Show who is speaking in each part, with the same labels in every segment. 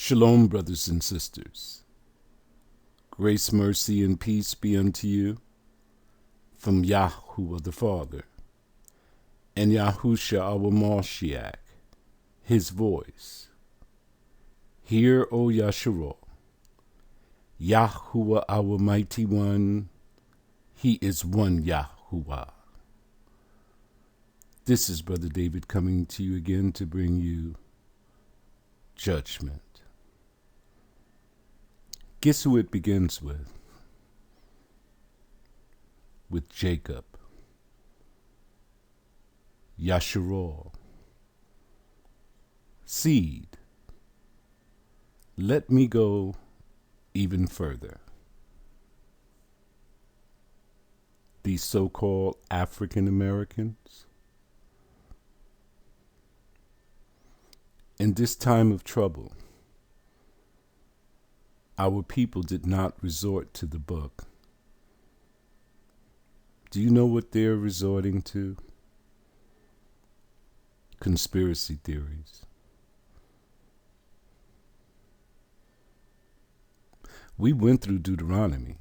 Speaker 1: Shalom, brothers and sisters. Grace, mercy, and peace be unto you from Yahuwah the Father and Yahusha our Mashiach, his voice. Hear, O Yasharal, Yahuwah our mighty one, he is one Yahuwah. This is Brother David coming to you again to bring you Judgment. Guess who it begins with? With Jacob. Yasharal. Seed. Let me go even further. These so-called African Americans, in this time of trouble, our people did not resort to the book. Do you know what they're resorting to? Conspiracy theories. We went through Deuteronomy.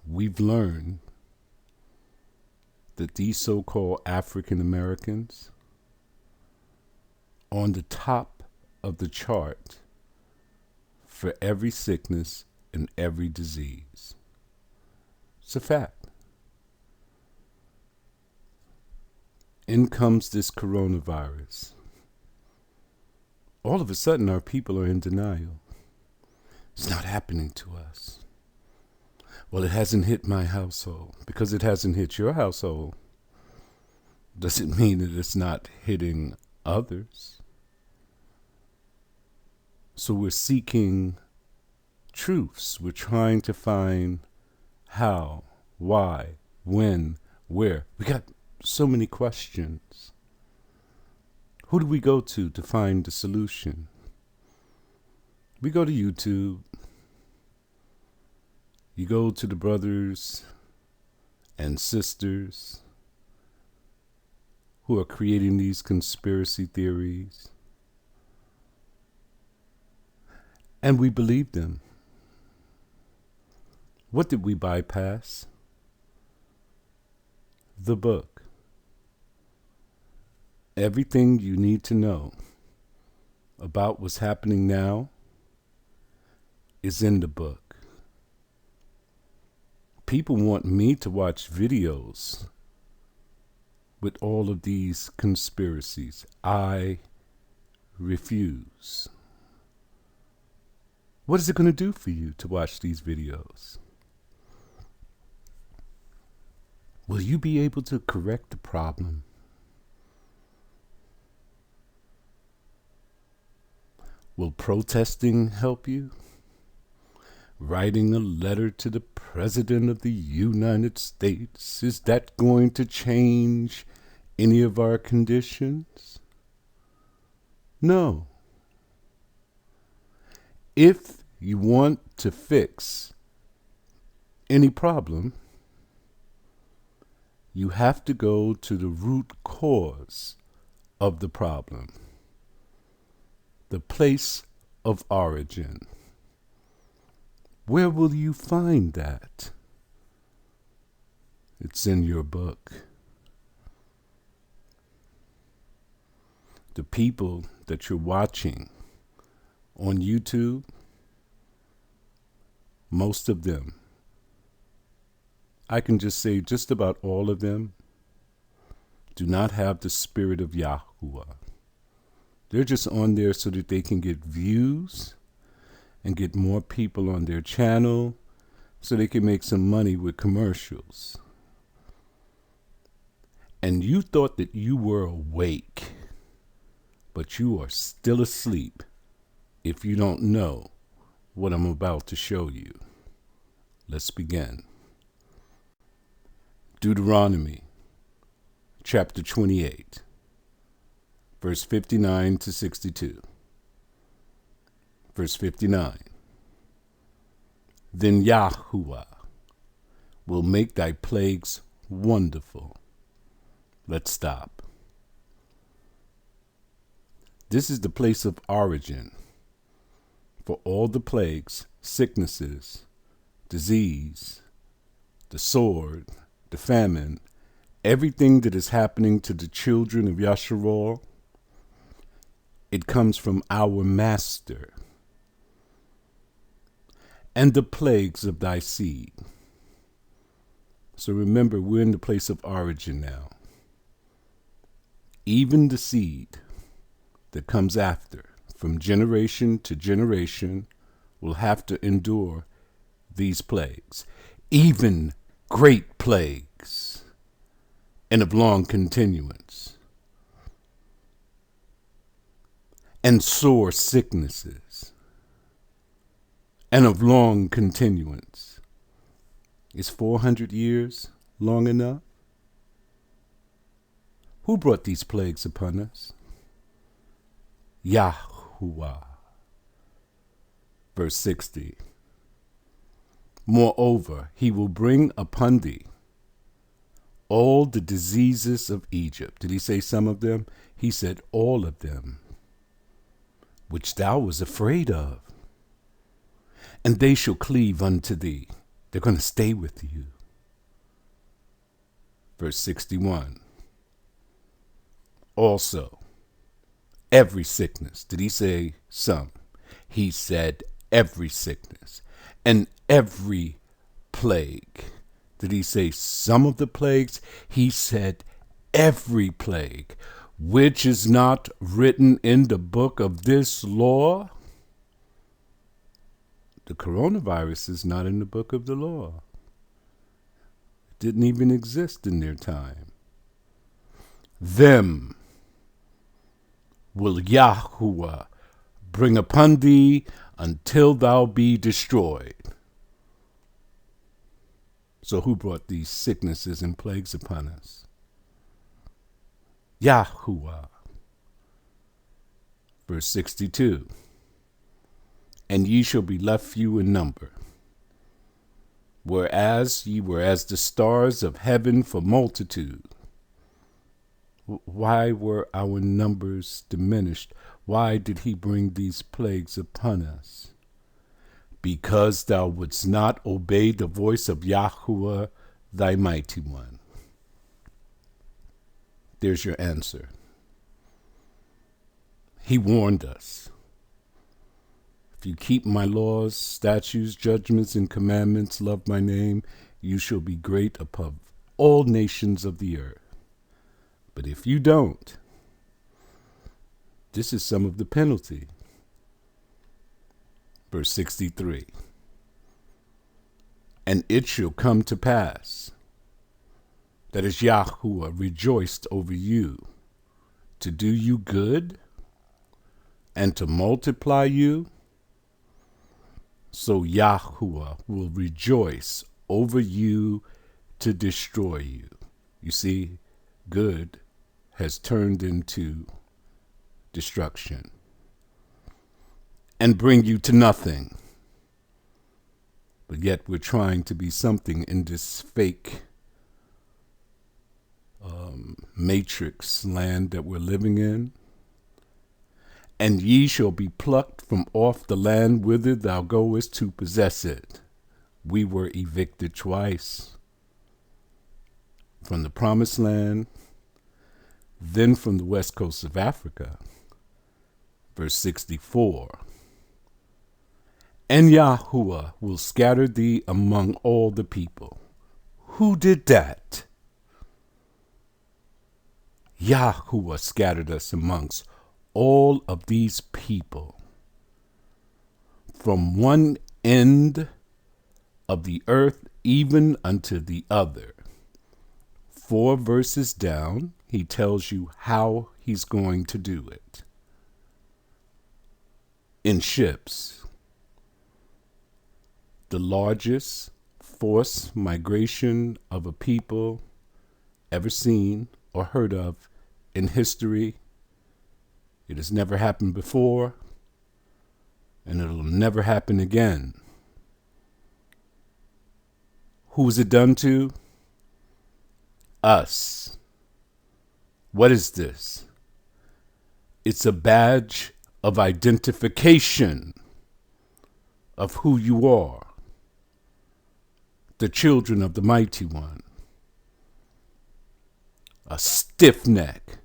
Speaker 1: We've learned that these so-called African Americans, on the top of the chart for every sickness and every disease. It's a fact. In comes this coronavirus. All of a sudden, our people are in denial. It's not happening to us. Well, it hasn't hit my household. Because it hasn't hit your household doesn't mean that it's not hitting others. So we're seeking truths. We're trying to find how, why, when, where. We got so many questions. Who do we go to find the solution? We go to YouTube. You go to the brothers and sisters who are creating these conspiracy theories. And we believe them. What did we bypass? The book. Everything you need to know about what's happening now is in the book. People want me to watch videos with all of these conspiracies. I refuse. What is it going to do for you to watch these videos? Will you be able to correct the problem? Will protesting help you? Writing a letter to the President of the United States, is that going to change any of our conditions? No. If you want to fix any problem, you have to go to the root cause of the problem, the place of origin. Where will you find that? It's in your book. The people that you're watching on YouTube, most of them, I can just say just about all of them, do not have the spirit of Yahuwah. They're just on there so that they can get views and get more people on their channel so they can make some money with commercials. And you thought that you were awake, but you are still asleep if you don't know what I'm about to show you. Let's begin. Deuteronomy, chapter 28, verse 59 to 62. Verse 59. Then Yahuwah will make thy plagues wonderful. Let's stop. This is the place of origin for all the plagues, sicknesses, disease, the sword, the famine, everything that is happening to the children of Yasharal. It comes from our master. And the plagues of thy seed. So remember, we're in the place of origin now. Even the seed that comes after, from generation to generation, will have to endure these plagues, even great plagues, and of long continuance, and sore sicknesses, and of long continuance. Is 400 years long enough? Who brought these plagues upon us? Yahuwah. Verse 60. Moreover, he will bring upon thee all the diseases of Egypt. Did he say some of them? He said all of them, which thou was afraid of. And they shall cleave unto thee. They're going to stay with you. Verse 61. Also, every sickness. Did he say some? He said every sickness and every plague. Did he say some of the plagues? He said every plague, which is not written in the book of this law. The coronavirus is not in the book of the law. It didn't even exist in their time. Them will Yahuwah bring upon thee until thou be destroyed. So who brought these sicknesses and plagues upon us? Yahuwah. Verse 62. And ye shall be left few in number, whereas ye were as the stars of heaven for multitude. Why were our numbers diminished? Why did he bring these plagues upon us? Because thou wouldst not obey the voice of Yahuwah, thy mighty one. There's your answer. He warned us. If you keep my laws, statutes, judgments, and commandments, love my name, you shall be great above all nations of the earth. But if you don't, this is some of the penalty. Verse 63. And it shall come to pass that as Yahuwah rejoiced over you to do you good and to multiply you, so Yahuwah will rejoice over you to destroy you. You see, good has turned into destruction and bring you to nothing. But yet we're trying to be something in this fake matrix land that we're living in. And ye shall be plucked from off the land whither thou goest to possess it. We were evicted twice. From the promised land, then from the west coast of Africa. Verse 64. And Yahuwah will scatter thee among all the people. Who did that? Yahuwah scattered us amongst all of these people, from one end of the earth even unto the other. 4 verses down, he tells you how he's going to do it. In ships, the largest forced migration of a people ever seen or heard of in history. It has never happened before, and it'll never happen again. Who is it done to? Us. What is this? It's a badge of identification of who you are, the children of the Mighty One. A stiff-necked,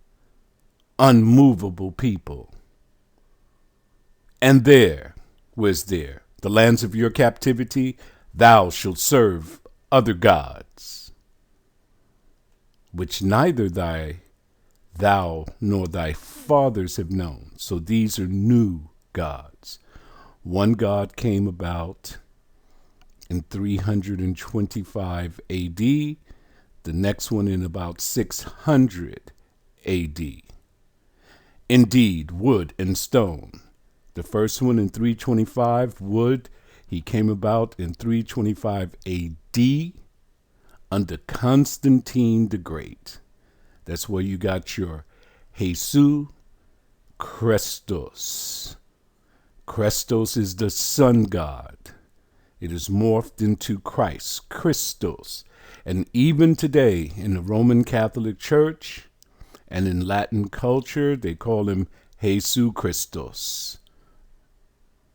Speaker 1: unmovable people. And where's there? The lands of your captivity, thou shalt serve other gods, which neither thou nor thy fathers have known. So these are new gods. One God came about in 325 AD, the next one in about 600 AD. Indeed, wood and stone. The first one in 325, wood, he came about in 325 AD under Constantine the Great. That's where you got your Jesus Christos. Christos is the sun god. It is morphed into Christ, Christos. And even today in the Roman Catholic Church and in Latin culture, they call him Jesus Christos.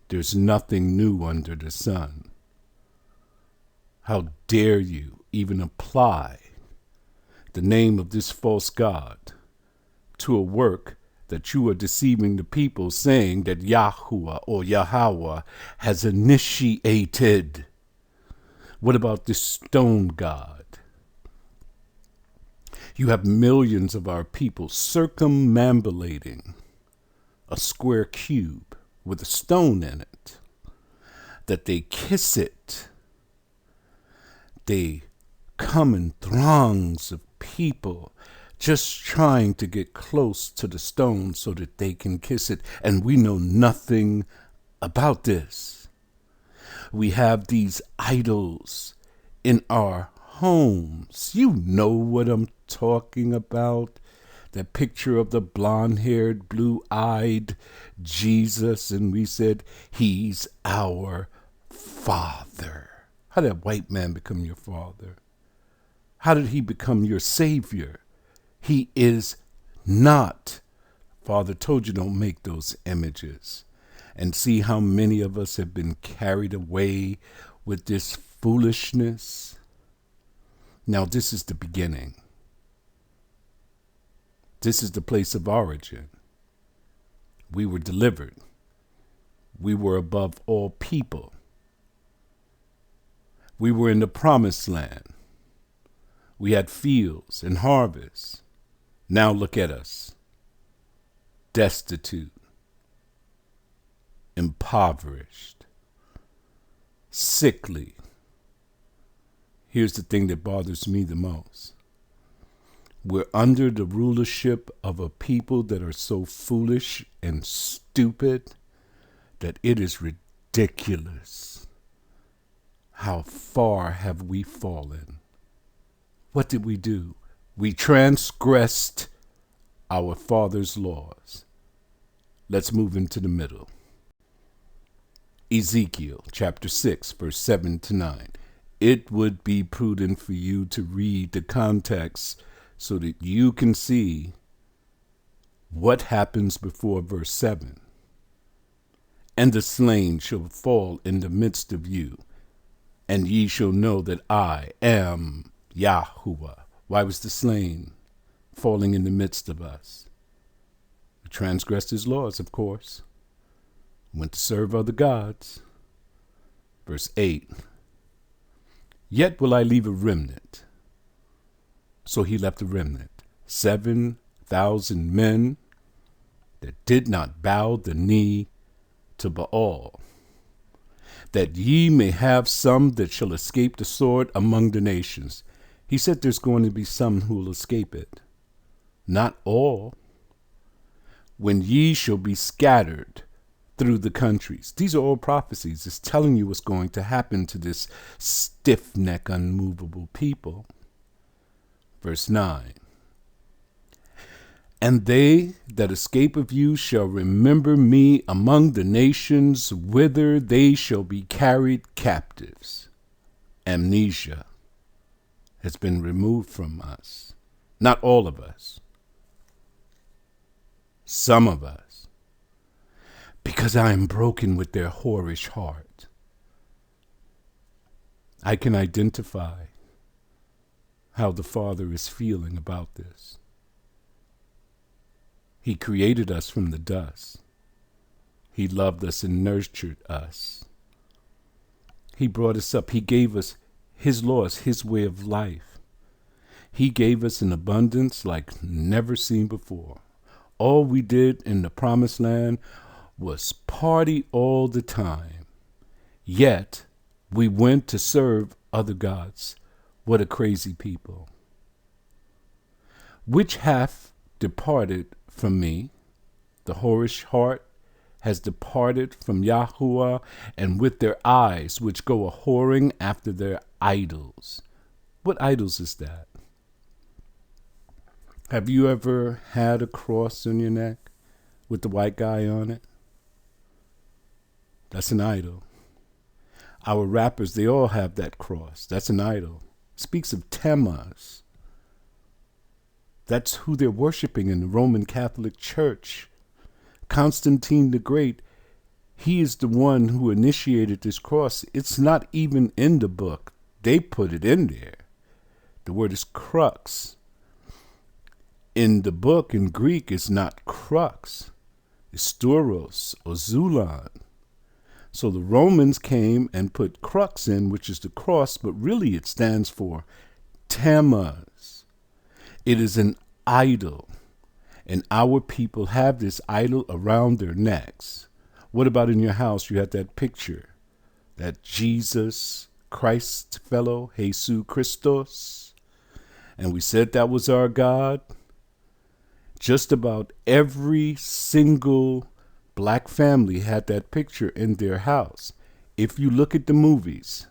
Speaker 1: There's nothing new under the sun. How dare you even apply the name of this false god to a work that you are deceiving the people, saying that Yahuwah or Yahweh has initiated? What about this stone god? You have millions of our people circumambulating a square cube with a stone in it, that they kiss it. They come in throngs of people just trying to get close to the stone so that they can kiss it. And we know nothing about this. We have these idols in our homes. You know what I'm talking about. That picture of the blonde-haired, blue-eyed Jesus, and we said, he's our Father. How did a white man become your father? How did he become your Savior? He is not. Father told you don't make those images. And see how many of us have been carried away with this foolishness? Now, this is the beginning. This is the place of origin. We were delivered. We were above all people. We were in the promised land. We had fields and harvests. Now look at us. Destitute, impoverished, sickly. Here's the thing that bothers me the most. We're under the rulership of a people that are so foolish and stupid that it is ridiculous. How far have we fallen? What did we do? We transgressed our Father's laws. Let's move into the middle. Ezekiel chapter 6, verse 7 to 9. It would be prudent for you to read the context so that you can see what happens before verse 7. And the slain shall fall in the midst of you, and ye shall know that I am Yahuwah. Why was the slain falling in the midst of us? We transgressed his laws, of course. Went to serve other gods. Verse 8. Yet will I leave a remnant. So he left a remnant, 7,000 men that did not bow the knee to Baal, that ye may have some that shall escape the sword among the nations. He said there's going to be some who will escape it. Not all. When ye shall be scattered through the countries. These are all prophecies. It's telling you what's going to happen to this stiff-necked, unmovable people. Verse 9. And they that escape of you shall remember me among the nations whither they shall be carried captives. Amnesia has been removed from us. Not all of us. some of us, because I am broken with their whorish heart. I can identify how the Father is feeling about this. He created us from the dust. He loved us and nurtured us. He brought us up. He gave us his laws, his way of life. He gave us an abundance like never seen before. All we did in the promised land was party all the time. Yet, we went to serve other gods. What a crazy people. Which hath departed from me? The whorish heart has departed from Yahuwah, and with their eyes which go a-whoring after their idols. What idols is that? Have you ever had a cross on your neck with the white guy on it? That's an idol. Our rappers, they all have that cross. That's an idol. Speaks of Tammuz. That's who they're worshiping in the Roman Catholic Church. Constantine the Great, he is the one who initiated this cross. It's not even in the book. They put it in there. The word is crux. In the book, in Greek, it's not crux. It's stauros or zulon. So the Romans came and put crux in, which is the cross, but really it stands for Tammuz. It is an idol. And our people have this idol around their necks. What about in your house? You have that picture, that Jesus Christ fellow, Jesus Christos. And we said that was our God. Just about every single black family had that picture in their house. If you look at the movies,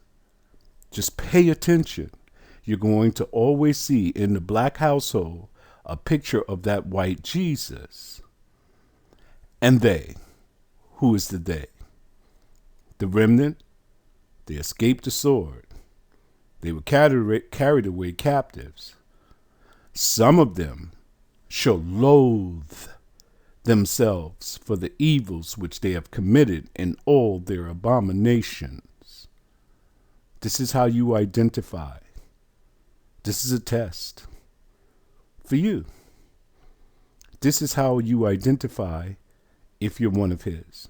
Speaker 1: just pay attention. You're going to always see in the black household a picture of that white Jesus. And they, who is the they? The remnant, they escaped the sword. They were carried away captives. Some of them shall loathe themselves for the evils which they have committed in all their abominations. This is how you identify. This is a test for you. This is how you identify if you're one of his.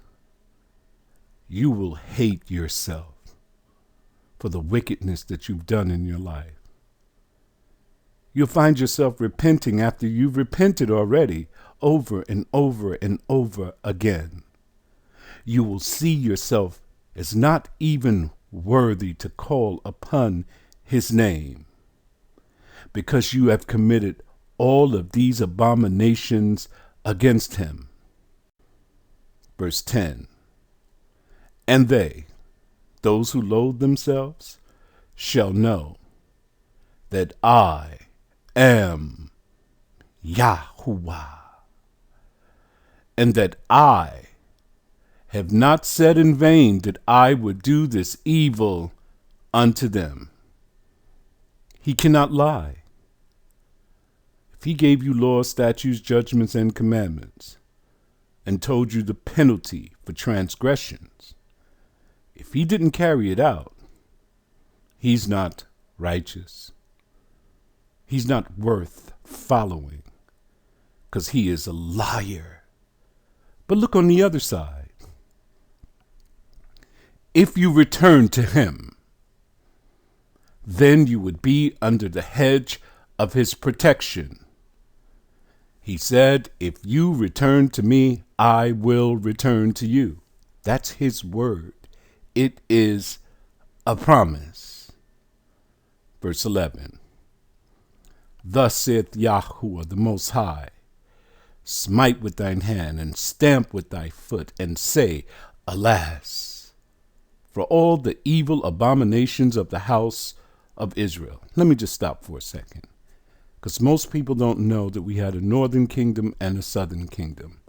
Speaker 1: You will hate yourself for the wickedness that you've done in your life. You'll find yourself repenting after you've repented already over and over and over again. You will see yourself as not even worthy to call upon his name because you have committed all of these abominations against him. Verse 10, and they, those who loathe themselves, shall know that I am Yahuwah, and that I have not said in vain that I would do this evil unto them. He cannot lie. If he gave you laws, statutes, judgments, and commandments, and told you the penalty for transgressions, if he didn't carry it out, he's not righteous. He's not worth following, because he is a liar. But look on the other side. If you return to him, then you would be under the hedge of his protection. He said, if you return to me, I will return to you. That's his word. It is a promise. Verse 11. Thus saith Yahuwah the Most High, smite with thine hand and stamp with thy foot and say, alas, for all the evil abominations of the house of Israel. Let me just stop for a second, because most people don't know that we had a northern kingdom and a southern kingdom.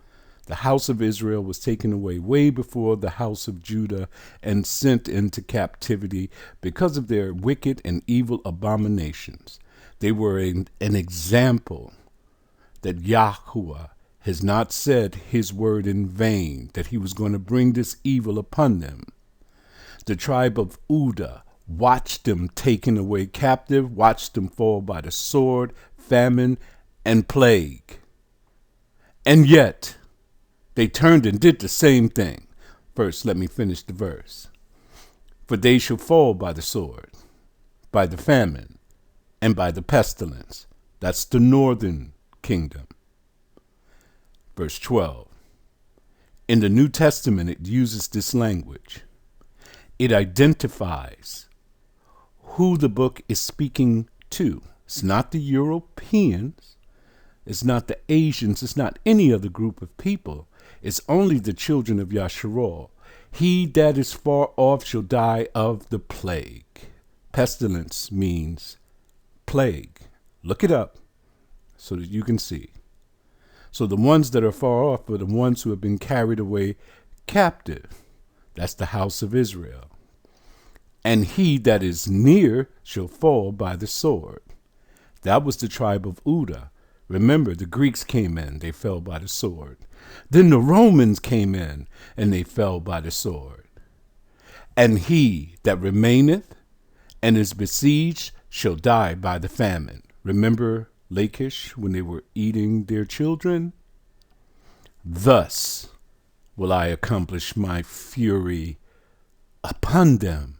Speaker 1: The house of Israel was taken away way before the house of Judah and sent into captivity because of their wicked and evil abominations. They were an example that Yahuwah has not said his word in vain, that he was going to bring this evil upon them. The tribe of Judah watched them taken away captive, watched them fall by the sword, famine, and plague. And yet, they turned and did the same thing. First, let me finish the verse. For they shall fall by the sword, by the famine, and by the pestilence. That's the northern kingdom. Verse 12. In the New Testament, it uses this language. It identifies who the book is speaking to. It's not the Europeans. It's not the Asians. It's not any other group of people. It's only the children of Yasharal. He that is far off shall die of the plague. Pestilence means plague. Look it up so that you can see. So the ones that are far off are the ones who have been carried away captive. That's the house of Israel. And he that is near shall fall by the sword. That was the tribe of Judah. Remember, the Greeks came in, they fell by the sword. Then the Romans came in, and they fell by the sword. And he that remaineth and is besieged shall die by the famine. Remember Lachish when they were eating their children? Thus will I accomplish my fury upon them.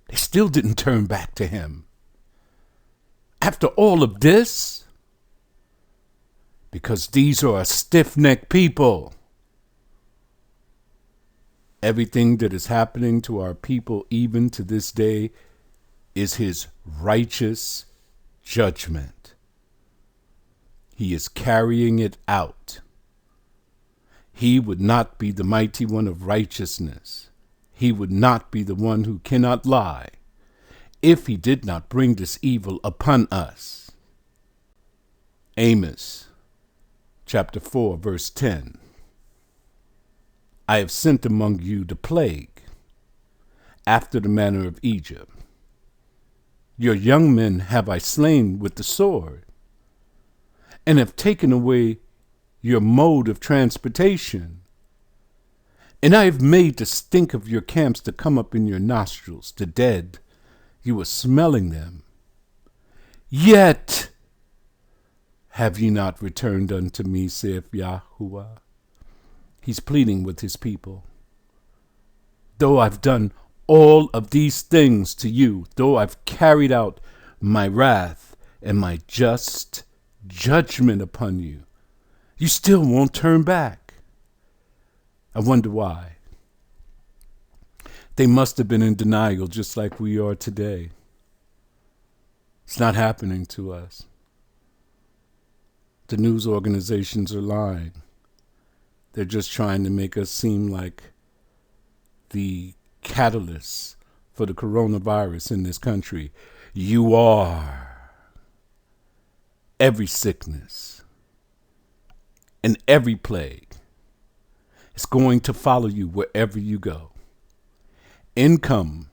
Speaker 1: They still didn't turn back to him. After all of this, because these are a stiff-necked people. Everything that is happening to our people, even to this day, is his righteous judgment. He is carrying it out. He would not be the mighty one of righteousness. He would not be the one who cannot lie if he did not bring this evil upon us. Amos chapter 4, verse 10. I have sent among you the plague, after the manner of Egypt. Your young men have I slain with the sword, and have taken away your mode of transportation. And I have made the stink of your camps to come up in your nostrils, the dead. You are smelling them. Yet have ye not returned unto me, saith Yahuwah. He's pleading with his people. Though I've done all of these things to you, though I've carried out my wrath and my just judgment upon you, you still won't turn back. I wonder why. They must have been in denial just like we are today. It's not happening to us. The news organizations are lying. They're just trying to make us seem like the catalyst for the coronavirus in this country. You are. Every sickness and every plague is going to follow you wherever you go. In come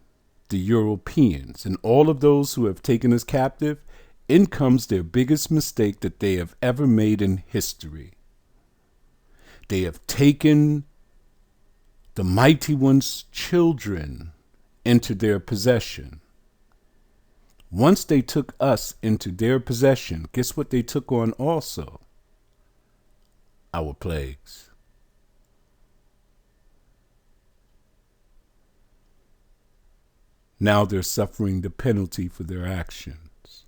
Speaker 1: the Europeans and all of those who have taken us captive. In comes their biggest mistake that they have ever made in history. They have taken the mighty one's children into their possession. Once they took us into their possession, guess what they took on also? Our plagues. Now they're suffering the penalty for their actions.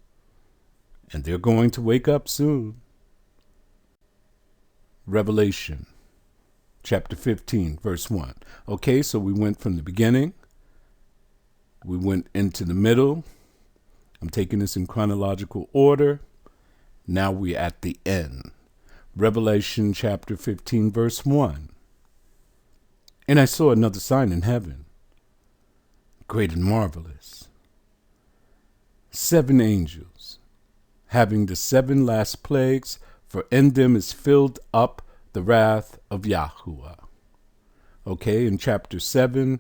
Speaker 1: And they're going to wake up soon. Revelation chapter 15, verse 1. Okay, so we went from the beginning. We went into the middle. I'm taking this in chronological order. Now we're at the end. Revelation chapter 15, verse 1. And I saw another sign in heaven, great and marvelous. 7 angels, having the 7 last plagues, for in them is filled up the wrath of Yahuwah. Okay, in chapter 7,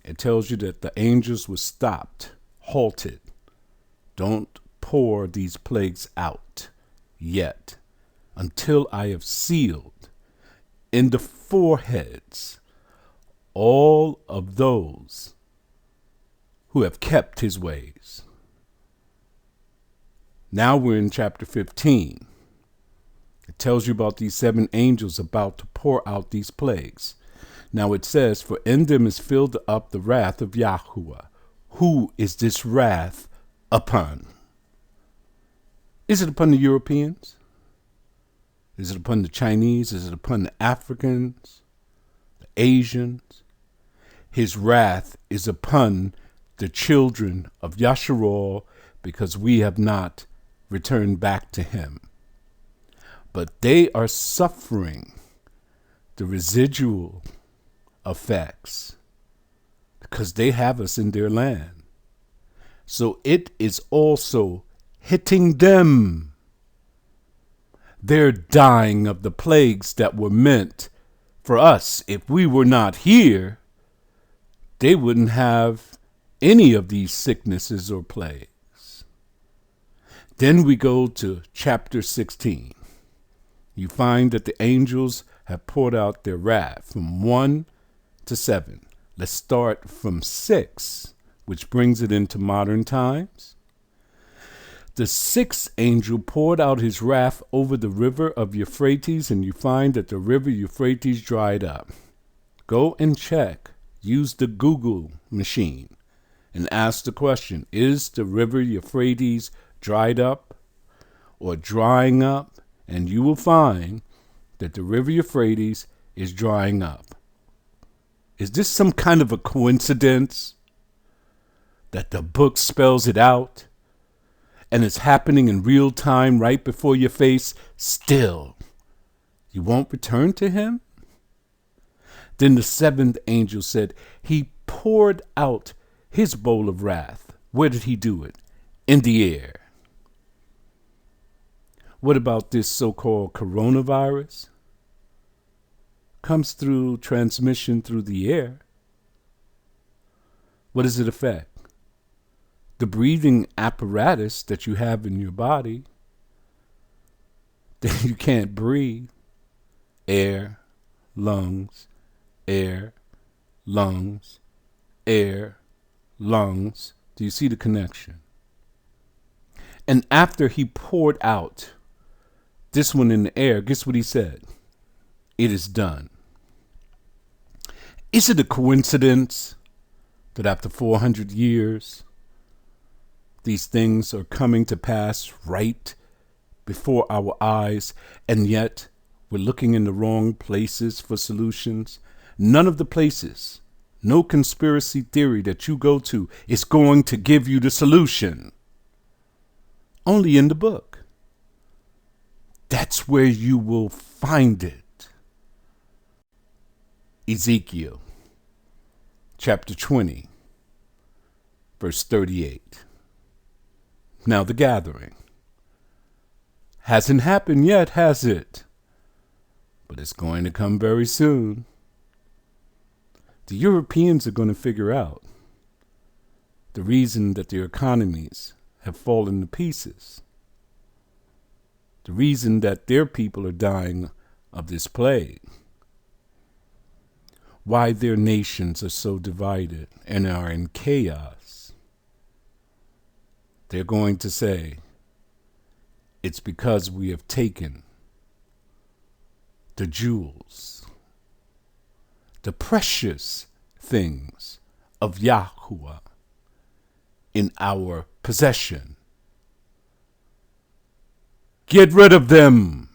Speaker 1: it tells you that the angels were stopped, halted. Don't pour these plagues out yet. until I have sealed in the foreheads all of those who have kept his ways. Now we're in chapter 15. It tells you about these 7 angels about to pour out these plagues. Now it says, for in them is filled up the wrath of Yahuwah. Who is this wrath upon? Is it upon the Europeans? Is it upon the Chinese? Is it upon the Africans? The Asians? His wrath is upon the children of Yasharal, because we have not returned back to him. But they are suffering the residual effects because they have us in their land. So it is also hitting them. They're dying of the plagues that were meant for us. If we were not here, they wouldn't have any of these sicknesses or plagues. Then we go to chapter 16. You find that the angels have poured out their wrath from 1 to 7. Let's start from 6, which brings it into modern times. The 6th angel poured out his wrath over the river of Euphrates, and you find that the river Euphrates dried up. Go and check. Use the Google machine and ask the question, is the river Euphrates dried up or drying up? And you will find that the river Euphrates is drying up. Is this some kind of a coincidence that the book spells it out and it's happening in real time right before your face? Still, you won't return to him? Then the 7th angel said, he poured out his bowl of wrath. Where did he do it? In the air. What about this so-called coronavirus? Comes through transmission through the air. What does it affect? The breathing apparatus that you have in your body, that you can't breathe. Air, lungs, air, lungs, air, lungs. Do you see the connection? And after he poured out this one in the air, guess what he said? It is done. Is it a coincidence that after 400 years, these things are coming to pass right before our eyes, and yet we're looking in the wrong places for solutions? None of the places, no conspiracy theory that you go to is going to give you the solution. Only in the book. That's where you will find it. Ezekiel, chapter 20, verse 38. Now the gathering hasn't happened yet, has it? But it's going to come very soon. The Europeans are going to figure out the reason that their economies have fallen to pieces. The reason that their people are dying of this plague. Why their nations are so divided and are in chaos. They're going to say, it's because we have taken the jewels, the precious things of Yahuwah in our possession. Get rid of them.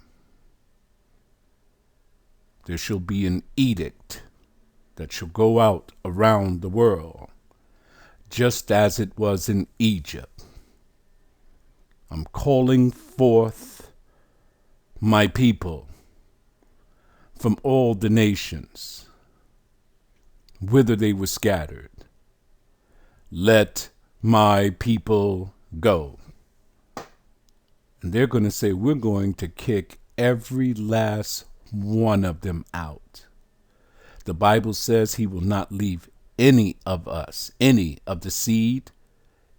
Speaker 1: There shall be an edict that shall go out around the world, just as it was in Egypt. I'm calling forth my people from all the nations, whither they were scattered. Let my people go. And they're going to say, we're going to kick every last one of them out. The Bible says he will not leave any of us, any of the seed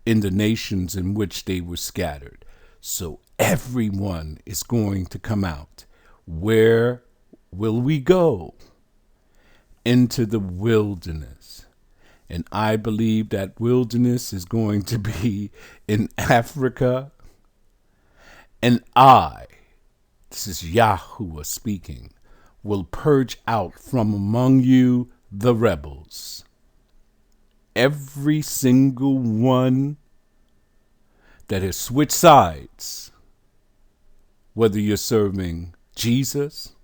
Speaker 1: in the nations in which they were scattered. So Everyone is going to come out. Where will we go? Into the wilderness. And I believe that wilderness is going to be in Africa. And this is Yahuwah speaking, will purge out from among you the rebels. Every single one that has switched sides, whether you're serving Jesus,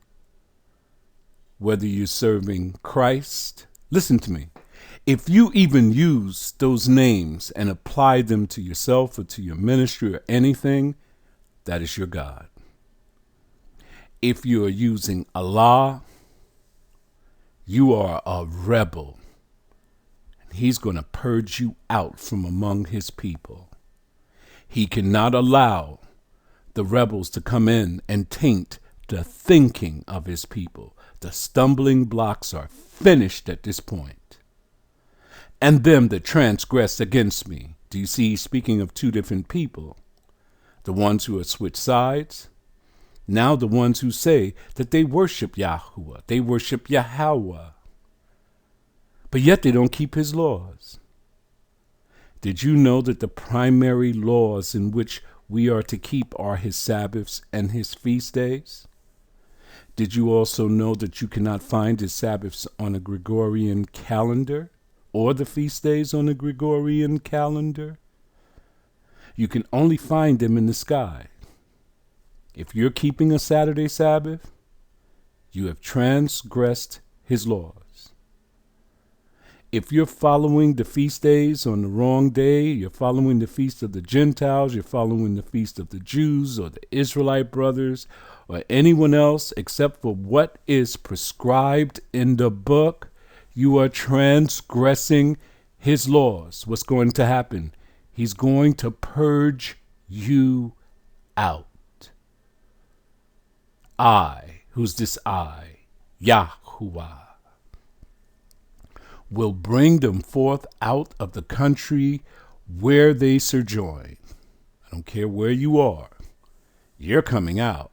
Speaker 1: whether you're serving Christ. Listen to me. If you even use those names and apply them to yourself or to your ministry or anything, that is your God. If you are using Allah, you are a rebel. And He's going to purge you out from among His people. He cannot allow the rebels to come in and taint the thinking of His people. The stumbling blocks are finished at this point. And them that transgress against me. Do you see, speaking of two different people? The ones who have switched sides. Now the ones who say that they worship Yahuwah. They worship Yahweh. But yet they don't keep His laws. Did you know that the primary laws in which we are to keep are His Sabbaths and His feast days? Did you also know that you cannot find His Sabbaths on a Gregorian calendar or the feast days on a Gregorian calendar? You can only find them in the sky. If you're keeping a Saturday Sabbath, you have transgressed His laws. If you're following the feast days on the wrong day, you're following the feast of the Gentiles, you're following the feast of the Jews or the Israelite brothers or anyone else except for what is prescribed in the book, you are transgressing His laws. What's going to happen? He's going to purge you out. Who's this I? Yahuwah. Will bring them forth out of the country where they sojourn. I don't care where you are. You're coming out.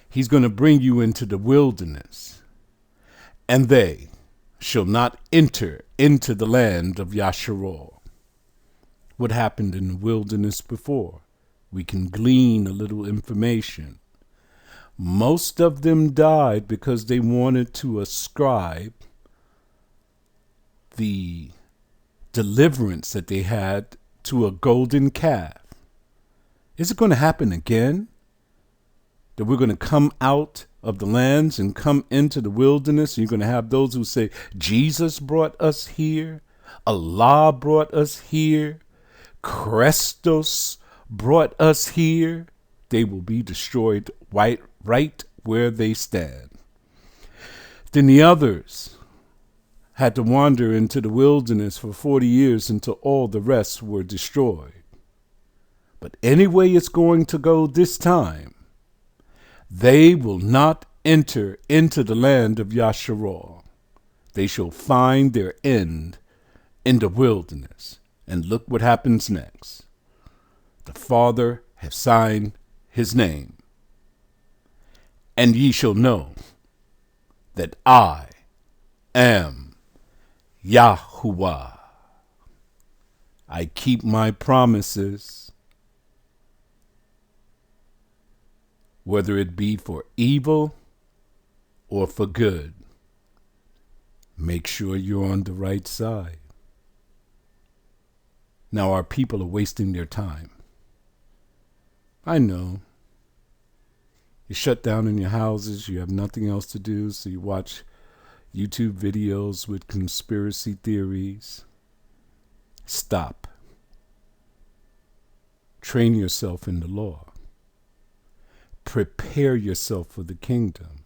Speaker 1: He's going to bring you into the wilderness. And they shall not enter into the land of Yasharah. What happened in the wilderness before? We can glean a little information. Most of them died because they wanted to ascribe the deliverance that they had to a golden calf. Is it going to happen again? That we're going to come out of the lands and come into the wilderness? And you're going to have those who say, Jesus brought us here. Allah brought us here. Christos brought us here. They will be destroyed right where they stand. Then the others had to wander into the wilderness for 40 years until all the rest were destroyed. But anyway it's going to go this time, they will not enter into the land of Yasharah. They shall find their end in the wilderness. And look what happens next. The Father has signed His name. And ye shall know that I am Yahuwah. I keep my promises, whether it be for evil or for good. Make sure you're on the right side. Now our people are wasting their time. I know. You shut down in your houses, you have nothing else to do, so you watch YouTube videos with conspiracy theories. Stop. Train yourself in the law. Prepare yourself for the kingdom.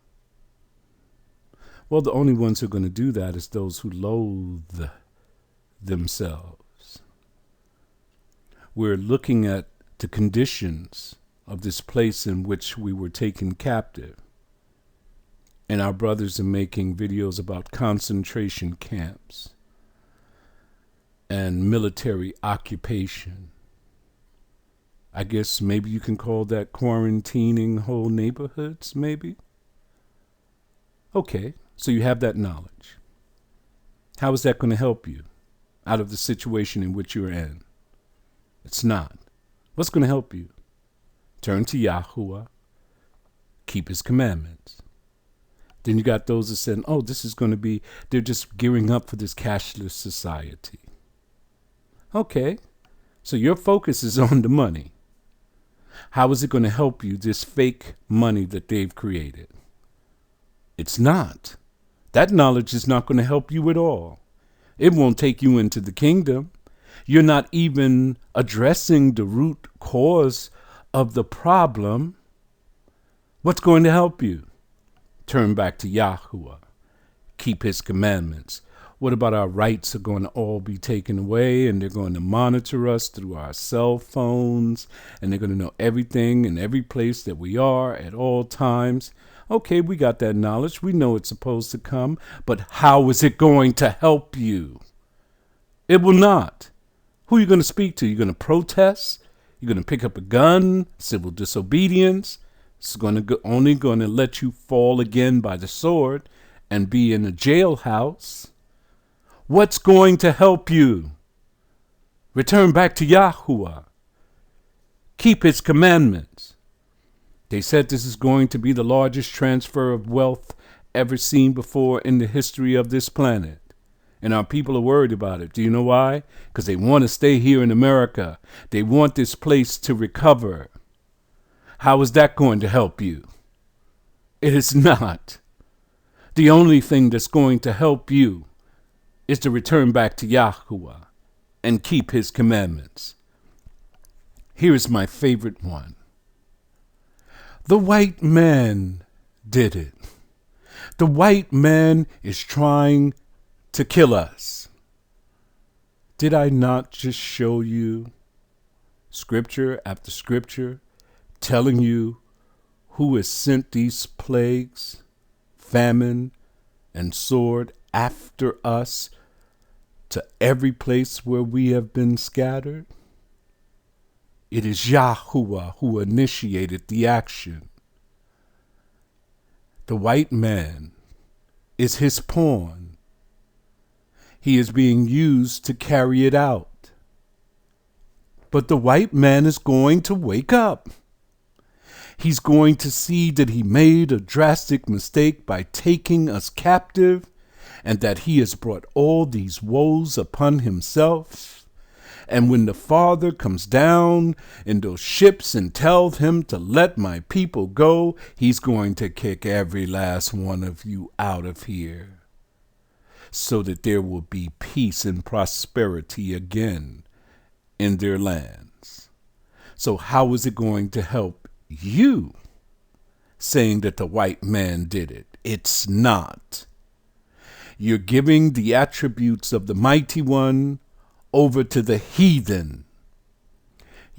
Speaker 1: Well, the only ones who are going to do that is those who loathe themselves. We're looking at the conditions of this place in which we were taken captive. And our brothers are making videos about concentration camps and military occupation. I guess maybe you can call that quarantining whole neighborhoods, maybe? Okay, so you have that knowledge. How is that going to help you out of the situation in which you're in? It's not. What's going to help you? Turn to Yahuwah, keep his commandments. Then you got those that said, oh, this is going to be, they're just gearing up for this cashless society. Okay, so your focus is on the money. How is it going to help you, this fake money that they've created? It's not. That knowledge is not going to help you at all. It won't take you into the kingdom. You're not even addressing the root cause of the problem. What's going to help you? Turn back to Yahuwah. Keep his commandments. What about our rights are going to all be taken away, and they're going to monitor us through our cell phones, and they're going to know everything and every place that we are at all times? Okay, we got that knowledge. We know it's supposed to come, but how is it going to help you? It will not. Who are you going to speak to? You're going to protest? You're going to pick up a gun? Civil disobedience? It's only going to let you fall again by the sword and be in a jailhouse. What's going to help you? Return back to Yahuwah. Keep his commandments. They said this is going to be the largest transfer of wealth ever seen before in the history of this planet. And our people are worried about it. Do you know why? Because they want to stay here in America. They want this place to recover. How is that going to help you? It is not. The only thing that's going to help you is to return back to Yahuwah and keep his commandments. Here is my favorite one. The white man did it. The white man is trying to kill us. Did I not just show you scripture after scripture telling you who has sent these plagues, famine, and sword after us to every place where we have been scattered? It is Yahuwah who initiated the action. The white man is his pawn. He is being used to carry it out. But the white man is going to wake up. He's going to see that he made a drastic mistake by taking us captive, and that he has brought all these woes upon himself. And when the Father comes down in those ships and tells him to let my people go, he's going to kick every last one of you out of here, so that there will be peace and prosperity again in their lands. So how is it going to help you saying that the white man did it? It's not. You're giving the attributes of the mighty one over to the heathen.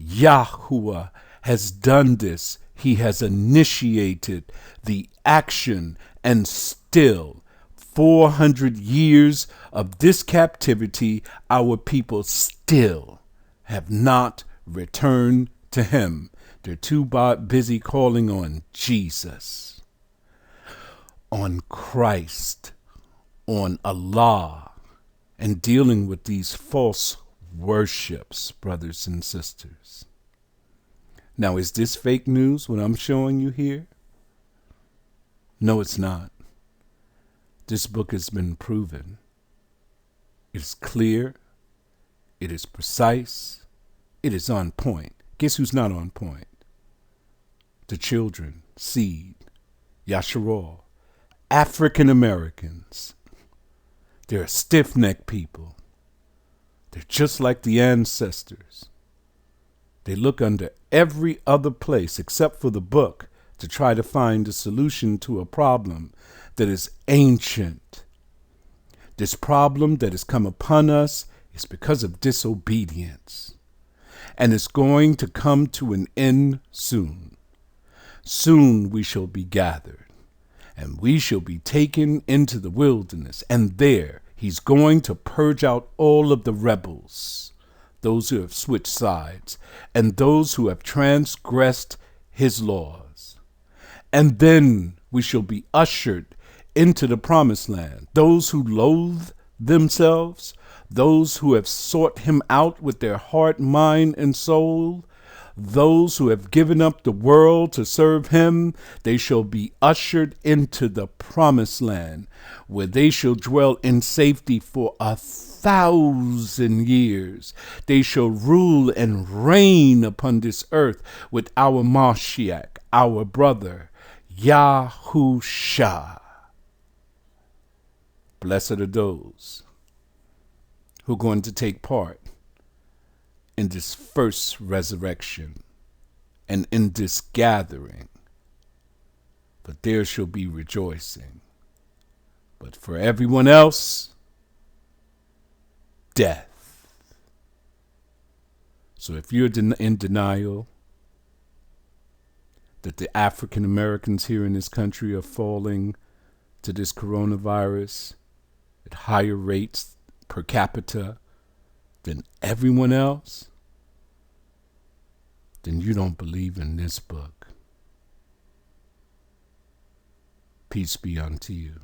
Speaker 1: Yahuwah has done this. He has initiated the action, and still 400 years of this captivity, our people still have not returned to him. They're too busy calling on Jesus, on Christ, on Allah, and dealing with these false worships, brothers and sisters. Now, is this fake news, what I'm showing you here? No, it's not. This book has been proven. It is clear. It is precise. It is on point. Guess who's not on point? The children, seed, Yasharal, African Americans. They're a stiff-necked people. They're just like the ancestors. They look under every other place except for the book to try to find a solution to a problem that is ancient. This problem that has come upon us is because of disobedience. And it's going to come to an end soon. Soon we shall be gathered, and we shall be taken into the wilderness, and there he's going to purge out all of the rebels, those who have switched sides, and those who have transgressed his laws. And then we shall be ushered into the promised land. Those who loathe themselves, those who have sought him out with their heart, mind, and soul, those who have given up the world to serve him, they shall be ushered into the promised land, where they shall dwell in safety for 1,000 years. They shall rule and reign upon this earth with our Mashiach, our brother, Yahusha. Blessed are those who are going to take part in this first resurrection and in this gathering, for there shall be rejoicing. But for everyone else, death. So if you're in denial that the African Americans here in this country are falling to this coronavirus at higher rates per capita than everyone else, then you don't believe in this book. Peace be unto you.